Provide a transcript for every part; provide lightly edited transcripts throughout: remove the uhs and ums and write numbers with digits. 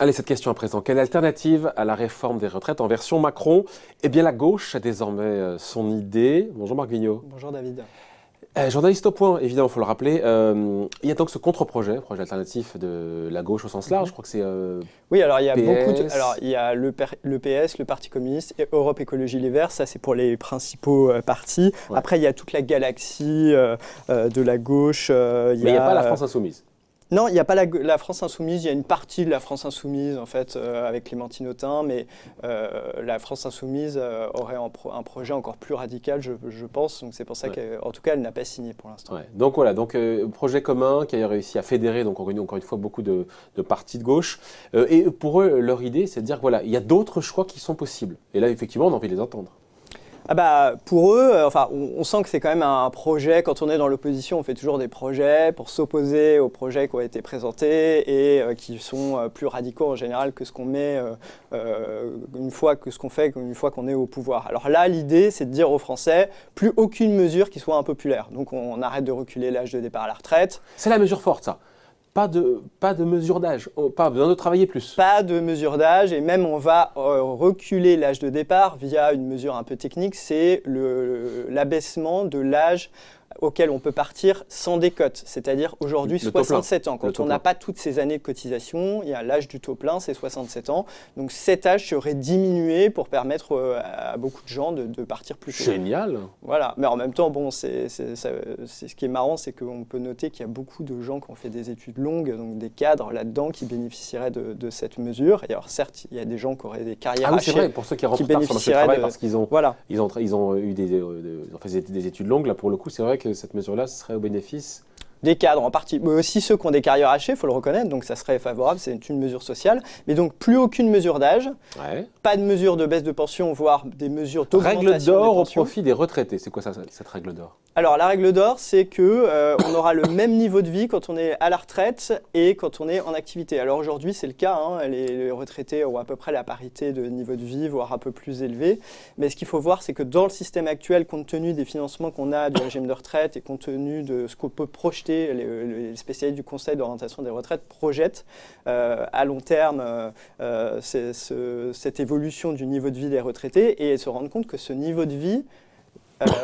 Allez, cette question à présent. Quelle alternative à la réforme des retraites en version Macron? Eh bien, la gauche a désormais son idée. Bonjour Marc Vigneault. Bonjour David. Journaliste au point, évidemment, il faut le rappeler. Il y a donc ce contre-projet, projet alternatif de la gauche au sens large. Je crois que c'est oui, alors il y a PS. beaucoup de, alors il y a le PS, le Parti communiste et Europe Écologie Les Verts. Ça, c'est pour les principaux partis. Ouais. Après, il y a toute la galaxie de la gauche. Mais il n'y a pas la France insoumise. Non, il n'y a pas la France insoumise, il y a une partie de la France insoumise en fait avec Clémentine Autain, mais la France insoumise aurait un projet encore plus radical, je pense, donc c'est pour ça qu'en tout cas elle n'a pas signé pour l'instant. Ouais. Donc voilà, projet commun qui a réussi à fédérer donc encore une fois beaucoup de partis de gauche, et pour eux leur idée c'est de dire voilà, il y a d'autres choix qui sont possibles, et là effectivement on a envie de les entendre. Ah bah, pour eux, enfin, on sent que c'est quand même un projet. Quand on est dans l'opposition, on fait toujours des projets pour s'opposer aux projets qui ont été présentés et qui sont plus radicaux en général que ce qu'on met une fois qu'on est au pouvoir. Alors là, l'idée, c'est de dire aux Français, plus aucune mesure qui soit impopulaire. Donc on arrête de reculer l'âge de départ à la retraite. C'est la mesure forte, ça. Pas de mesure d'âge, pas besoin de travailler plus. Pas de mesure d'âge, et même on va reculer l'âge de départ via une mesure un peu technique, c'est l'abaissement de l'âge auquel on peut partir sans décote, c'est-à-dire aujourd'hui 67 ans. Quand on n'a pas toutes ces années de cotisation, il y a l'âge du taux plein, c'est 67 ans. Donc cet âge serait diminué pour permettre à beaucoup de gens de partir plus tôt. Génial. Voilà, mais en même temps, bon, ce qui est marrant, c'est qu'on peut noter qu'il y a beaucoup de gens qui ont fait des études longues, donc des cadres là-dedans qui bénéficieraient de cette mesure. Et alors certes, il y a des gens qui auraient des carrières hachées. C'est vrai, pour ceux qui rentrent tard sur le marché du travail parce qu'ils ont, voilà. ils ont eu des études longues, là pour le coup, c'est vrai que cette mesure-là serait au bénéfice des cadres en partie, mais aussi ceux qui ont des carrières hachées, il faut le reconnaître, donc ça serait favorable, c'est une mesure sociale. Mais donc plus aucune mesure d'âge, pas de mesure de baisse de pension, voire des mesures d'augmentation des pensions. Règle d'or au profit des retraités, c'est quoi ça, cette règle d'or? Alors la règle d'or, c'est que on aura le même niveau de vie quand on est à la retraite et quand on est en activité. Alors aujourd'hui, c'est le cas, hein, les retraités ont à peu près la parité de niveau de vie, voire un peu plus élevé. Mais ce qu'il faut voir, c'est que dans le système actuel, compte tenu des financements qu'on a du régime de retraite et compte tenu de ce qu'on peut projeter, les spécialistes du Conseil d'orientation des retraites projettent à long terme cette évolution du niveau de vie des retraités et se rendent compte que ce niveau de vie,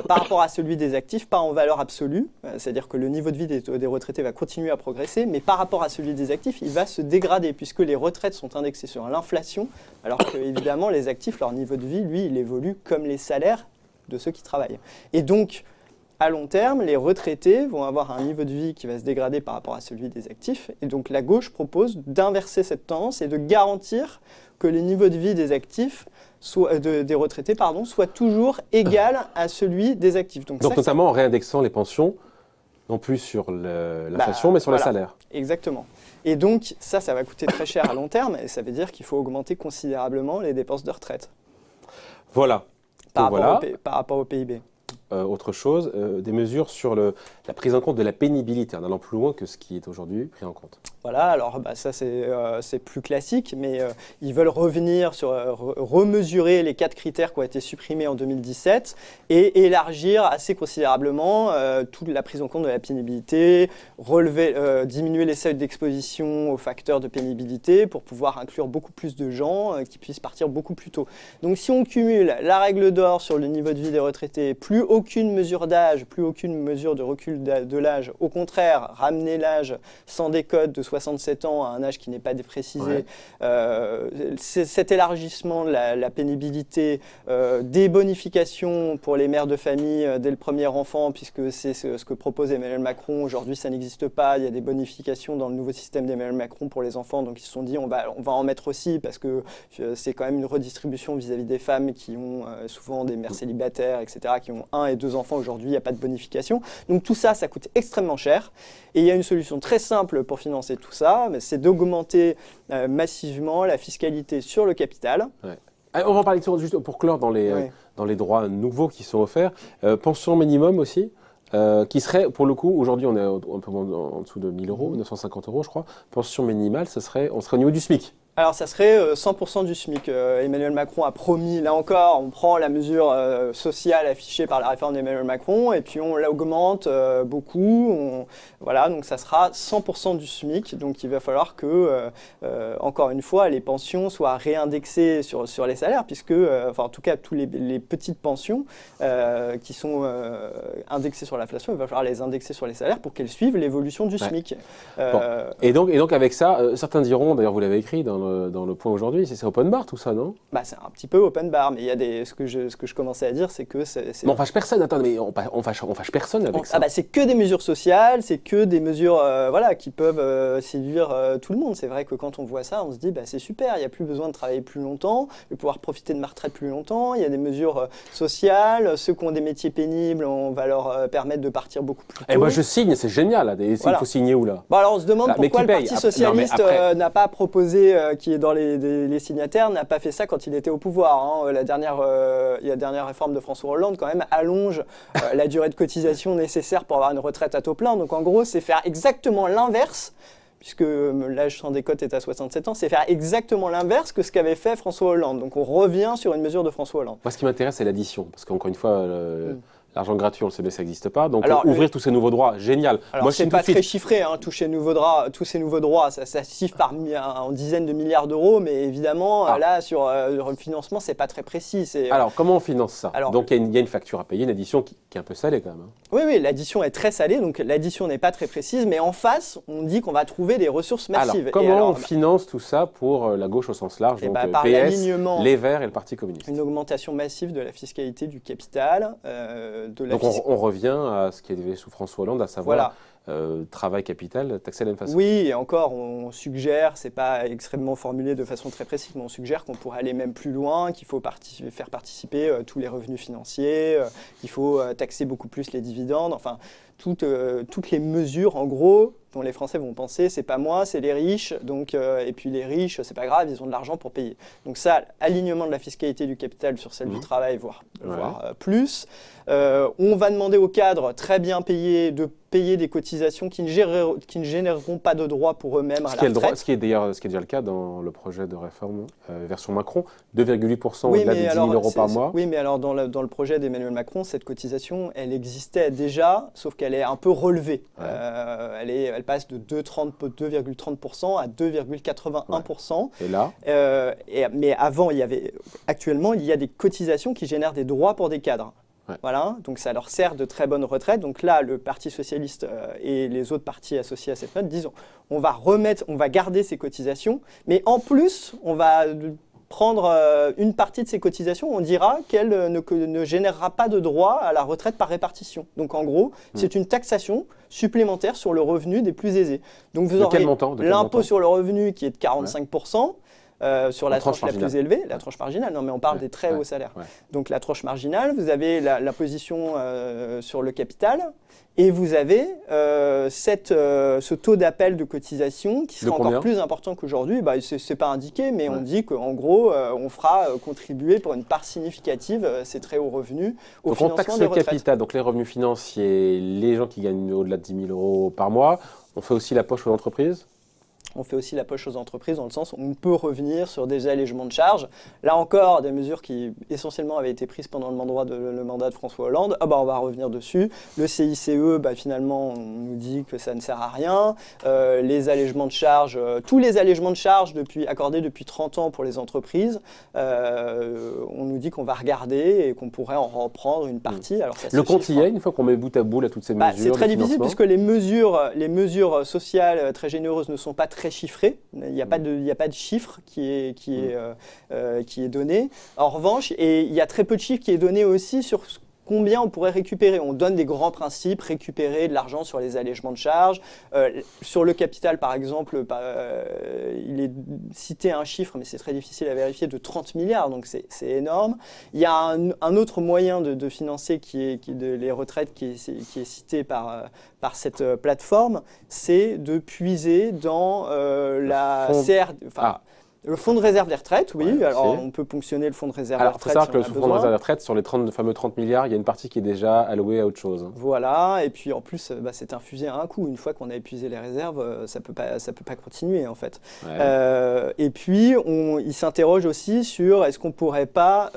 par rapport à celui des actifs, pas en valeur absolue, c'est-à-dire que le niveau de vie des retraités va continuer à progresser, mais par rapport à celui des actifs, il va se dégrader puisque les retraites sont indexées sur l'inflation, alors que évidemment les actifs, leur niveau de vie, lui, il évolue comme les salaires de ceux qui travaillent. Et donc, à long terme, les retraités vont avoir un niveau de vie qui va se dégrader par rapport à celui des actifs. Et donc la gauche propose d'inverser cette tendance et de garantir que les niveaux de vie des actifs, des retraités, soient toujours égal à celui des actifs. Donc notamment en réindexant les pensions, non plus sur l'inflation, mais sur les salaires. Exactement. Et donc ça va coûter très cher à long terme et ça veut dire qu'il faut augmenter considérablement les dépenses de retraite. Voilà. Par rapport au PIB. Autre chose, des mesures sur la prise en compte de la pénibilité, en allant plus loin que ce qui est aujourd'hui pris en compte. Voilà, alors ça c'est plus classique, mais ils veulent revenir sur remesurer les 4 critères qui ont été supprimés en 2017 et élargir assez considérablement toute la prise en compte de la pénibilité, diminuer les seuils d'exposition aux facteurs de pénibilité pour pouvoir inclure beaucoup plus de gens qui puissent partir beaucoup plus tôt. Donc si on cumule la règle d'or sur le niveau de vie des retraités, plus aucune mesure d'âge, plus aucune mesure de recul de l'âge, au contraire, ramener l'âge sans décote de 67 ans à un âge qui n'est pas précisé, cet élargissement de la pénibilité, des bonifications pour les mères de famille dès le premier enfant, puisque c'est ce que propose Emmanuel Macron. Aujourd'hui, ça n'existe pas. Il y a des bonifications dans le nouveau système d'Emmanuel Macron pour les enfants. Donc, ils se sont dit, on va en mettre aussi, parce que c'est quand même une redistribution vis-à-vis des femmes qui ont souvent des mères célibataires, etc., qui ont 1 et 2 enfants. Aujourd'hui, il n'y a pas de bonification. Donc, tout ça, ça coûte extrêmement cher. Et il y a une solution très simple pour financer tout ça, c'est d'augmenter massivement la fiscalité sur le capital. Ouais. On va en parler juste pour clore dans les droits nouveaux qui sont offerts. Pension minimum aussi, qui serait, pour le coup, aujourd'hui on est un peu en dessous de 1 000 €, 950 € je crois. Pension minimale, on serait au niveau du SMIC. Alors, ça serait 100% du SMIC. Emmanuel Macron a promis, là encore, on prend la mesure sociale affichée par la réforme d'Emmanuel Macron et puis on l'augmente beaucoup. Voilà, donc ça sera 100% du SMIC. Donc, il va falloir que, encore une fois, les pensions soient réindexées sur les salaires, puisque, enfin, en tout cas, tous les petites pensions qui sont indexées sur l'inflation, il va falloir les indexer sur les salaires pour qu'elles suivent l'évolution du SMIC. Bon. Et donc, avec ça, certains diront, d'ailleurs, vous l'avez écrit dans le point aujourd'hui, c'est open bar tout ça, non? Bah, c'est un petit peu open bar, mais il y a ce que je commençais à dire, c'est que c'est... Mais on fâche personne, attends, mais on fâche personne avec ça. Ah bah, c'est que des mesures sociales, c'est que des mesures voilà, qui peuvent séduire tout le monde. C'est vrai que quand on voit ça, on se dit bah, c'est super, il n'y a plus besoin de travailler plus longtemps, de pouvoir profiter de ma retraite plus longtemps, il y a des mesures sociales, ceux qui ont des métiers pénibles, on va leur permettre de partir beaucoup plus tôt. Et moi je signe, c'est génial, là. Il faut signer où là? Bon, alors on se demande pourquoi le Parti Socialiste n'a pas proposé, qui est dans les signataires, n'a pas fait ça quand il était au pouvoir. Hein. La dernière réforme de François Hollande, quand même, allonge la durée de cotisation nécessaire pour avoir une retraite à taux plein. Donc en gros, c'est faire exactement l'inverse, puisque l'âge sans décote est à 67 ans, c'est faire exactement l'inverse que ce qu'avait fait François Hollande. Donc on revient sur une mesure de François Hollande. Moi, ce qui m'intéresse, c'est l'addition, parce qu'encore une fois... L'argent gratuit, on le sait bien, ça n'existe pas. Donc, alors, ouvrir tous ces nouveaux droits, génial. Alors, c'est pas très chiffré, hein, tous ces nouveaux droits, ça chiffre en dizaines de milliards d'euros, mais évidemment, là, sur le financement, c'est pas très précis. Alors, comment on finance ça? Donc, il y a une facture à payer, une addition qui est un peu salée quand même. Hein. Oui, l'addition est très salée, donc l'addition n'est pas très précise, mais en face, on dit qu'on va trouver des ressources massives. Alors, comment on finance tout ça pour la gauche au sens large, donc par PS, les Verts et le Parti communiste? Une augmentation massive de la fiscalité du capital, donc on revient à ce qui est arrivé sous François Hollande, à savoir travail capital taxé de la même façon. Oui, et encore, on suggère, c'est pas extrêmement formulé de façon très précise, mais on suggère qu'on pourrait aller même plus loin, qu'il faut faire participer tous les revenus financiers, qu'il faut taxer beaucoup plus les dividendes, enfin toutes les mesures en gros dont les Français vont penser, c'est pas moi, c'est les riches, donc, et puis les riches, c'est pas grave, ils ont de l'argent pour payer. Donc ça, alignement de la fiscalité du capital sur celle du travail, voire plus. On va demander aux cadres très bien payés de payer des cotisations qui ne généreront pas de droits pour eux-mêmes à la retraite. Ce qui est déjà le cas dans le projet de réforme version Macron, 2,8% au-delà de 10 000 euros par mois. Oui, mais alors dans le projet d'Emmanuel Macron, cette cotisation, elle existait déjà, sauf qu'elle est un peu relevée. Elle passe de 2,30% à 2,81%. Et là mais avant, actuellement, il y a des cotisations qui génèrent des droits pour des cadres. Voilà, donc ça leur sert de très bonne retraite. Donc là, le Parti Socialiste et les autres partis associés à cette note disent on va garder ces cotisations, mais en plus, on va prendre une partie de ces cotisations, on dira qu'elle ne générera pas de droit à la retraite par répartition. Donc en gros, c'est une taxation supplémentaire sur le revenu des plus aisés. Donc vous aurez l'impôt sur le revenu qui est de 45%. Sur la tranche la plus élevée, la tranche marginale, non mais on parle des très hauts salaires. Donc la tranche marginale, vous avez l'imposition sur le capital et vous avez ce taux d'appel de cotisation qui sera encore plus important qu'aujourd'hui. Bah, c'est pas indiqué, mais on dit qu'en gros, on fera contribuer pour une part significative ces très hauts revenus au financement des retraites. Donc on taxe le capital, donc les revenus financiers, les gens qui gagnent au-delà de 10 000 euros par mois, on fait aussi la poche aux entreprises? On fait aussi la poche aux entreprises dans le sens où on peut revenir sur des allègements de charges. Là encore, des mesures qui essentiellement avaient été prises pendant le mandat de François Hollande. On va revenir dessus. Le CICE, finalement, on nous dit que ça ne sert à rien. Les allègements de charges, tous les allègements de charges accordés depuis 30 ans pour les entreprises, on nous dit qu'on va regarder et qu'on pourrait en reprendre une partie. Alors, ça le compte y est, une fois qu'on met bout à bout là, toutes ces mesures. C'est très difficile puisque les mesures sociales très généreuses ne sont pas très chiffré, il n'y a pas de chiffre qui est donné. En revanche, il y a très peu de chiffres qui est donné aussi sur combien on pourrait récupérer. On donne des grands principes, récupérer de l'argent sur les allègements de charges. Sur le capital, par exemple, il est cité un chiffre, mais c'est très difficile à vérifier, de 30 milliards, donc c'est énorme. Il y a un autre moyen de financer les retraites qui est cité par cette plateforme, c'est de puiser dans la CRD. Le fonds de réserve des retraites, oui. Ouais, alors, c'est- on peut ponctionner le fonds de réserve des Alors, il faut retraites savoir si que on le a fonds de besoin. réserve des retraite, sur les fameux 30 milliards, il y a une partie qui est déjà allouée à autre chose. Voilà, et puis en plus, c'est infusé à un coup. Une fois qu'on a épuisé les réserves, ça peut pas continuer en fait. Ouais. Et puis, il s'interroge aussi sur est-ce qu'on pourrait pas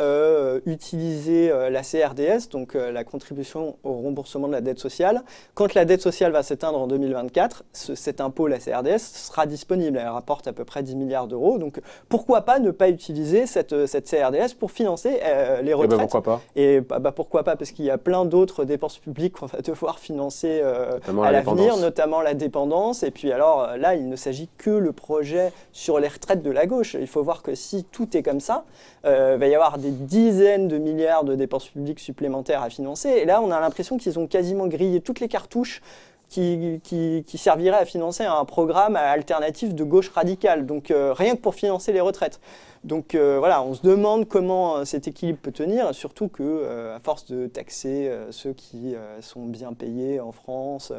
utiliser la CRDS, donc la contribution au remboursement de la dette sociale. Quand la dette sociale va s'éteindre en 2024, cet impôt, la CRDS, sera disponible. Elle rapporte à peu près 10 milliards d'euros. Donc, pourquoi pas ne pas utiliser cette CRDS pour financer les Eh ben, retraites? pourquoi pas? Et pourquoi pas? Parce qu'il y a plein d'autres dépenses publiques qu'on va devoir financer Notamment à la l'avenir, dépendance. notamment la dépendance. Et puis alors là, il ne s'agit que le projet sur les retraites de la gauche. Il faut voir que si tout est comme ça, il va y avoir des dizaines de milliards de dépenses publiques supplémentaires à financer. Et là, on a l'impression qu'ils ont quasiment grillé toutes les cartouches qui servirait à financer un programme alternatif de gauche radicale, donc rien que pour financer les retraites. Donc voilà, on se demande comment cet équilibre peut tenir, surtout que à force de taxer ceux qui sont bien payés en France,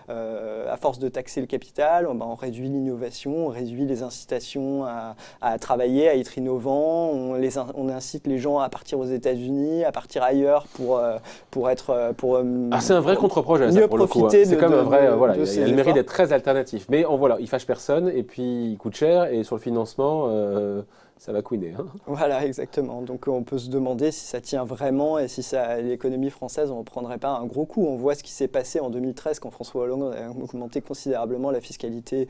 à force de taxer le capital, on réduit l'innovation, on réduit les incitations à travailler, à être innovant, on incite les gens à partir aux États-Unis, à partir ailleurs pour C'est un vrai contre-projet, ça, mieux pour le coup. profiter C'est comme un vrai, voilà, de il ces a le mérite efforts. d'être très alternatif. Mais voilà, il fâche personne et puis il coûte cher et sur le financement, ça va couiner. Hein. Voilà, exactement. Donc on peut se demander si ça tient vraiment et si l'économie française ne prendrait pas un gros coup. On voit ce qui s'est passé en 2013 quand François Hollande a augmenté considérablement la fiscalité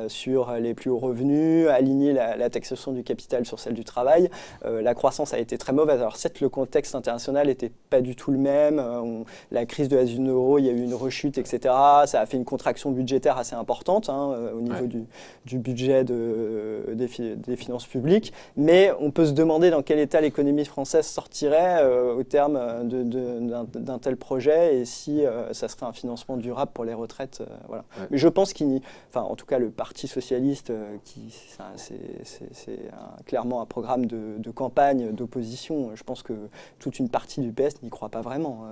sur les plus hauts revenus, aligné la taxation du capital sur celle du travail. La croissance a été très mauvaise. Alors certes, le contexte international n'était pas du tout le même. La crise de la zone euro, il y a eu une rechute, etc. Ça a fait une contraction budgétaire assez importante au niveau du budget des finances publiques. Mais on peut se demander dans quel état l'économie française sortirait au terme d'un tel projet et si ça serait un financement durable pour les retraites. Voilà. Ouais. Mais je pense en tout cas, le Parti socialiste, c'est clairement un programme de campagne, d'opposition. Je pense que toute une partie du PS n'y croit pas vraiment.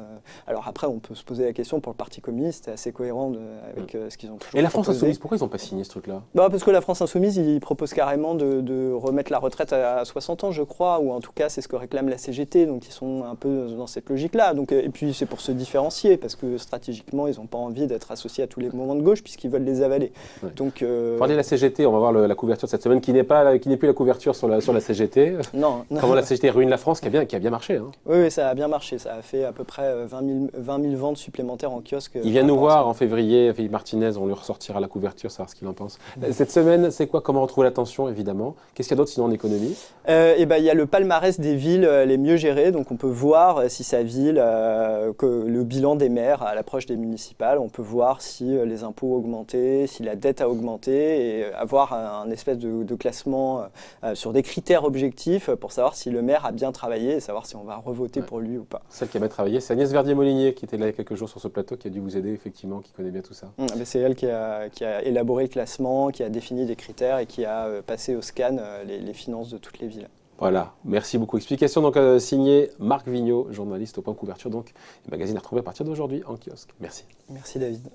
Alors après, on peut se poser la question pour le Parti communiste, c'est assez cohérent avec ce qu'ils ont toujours Et la France proposé. Insoumise, pourquoi ils n'ont pas signé ce truc-là? Parce que la France Insoumise, ils proposent carrément de remettre la retraite à 60 ans, je crois, ou en tout cas, c'est ce que réclame la CGT, donc ils sont un peu dans cette logique-là. Et puis, c'est pour se différencier, parce que stratégiquement, ils n'ont pas envie d'être associés à tous les mouvements de gauche, puisqu'ils veulent les avaler. Ouais. Donc, Parler de la CGT, on va voir la couverture de cette semaine, qui n'est plus la couverture sur la CGT. non. Comment la CGT ruine la France, qui a bien marché. Hein. Oui, ça a bien marché. Ça a fait à peu près 20 000 ventes supplémentaires en kiosque. Il vient nous voir en février, Philippe Martinez, on lui ressortira la couverture, savoir ce qu'il en pense. Cette semaine, c'est quoi? Comment retrouver l'attention, évidemment? Qu'est-ce qu'il y a d'autre sinon en économie? Il y a le palmarès des villes les mieux gérées, donc on peut voir si sa ville, le bilan des maires à l'approche des municipales, on peut voir si les impôts ont augmenté, si la dette a augmenté, et avoir un espèce de classement sur des critères objectifs pour savoir si le maire a bien travaillé et savoir si on va revoter pour lui ou pas. Celle qui a bien travaillé, c'est Agnès Verdier-Molinier, qui était là il y a quelques jours sur ce plateau, qui a dû vous aider, effectivement, qui connaît bien tout ça. C'est elle qui a élaboré le classement, qui a défini des critères et qui a passé au scan les finances de toutes les villes. Voilà, merci beaucoup. Explication donc signée Marc Vigneault, journaliste au Point Couverture, donc magazine à retrouver à partir d'aujourd'hui en kiosque. Merci. Merci David.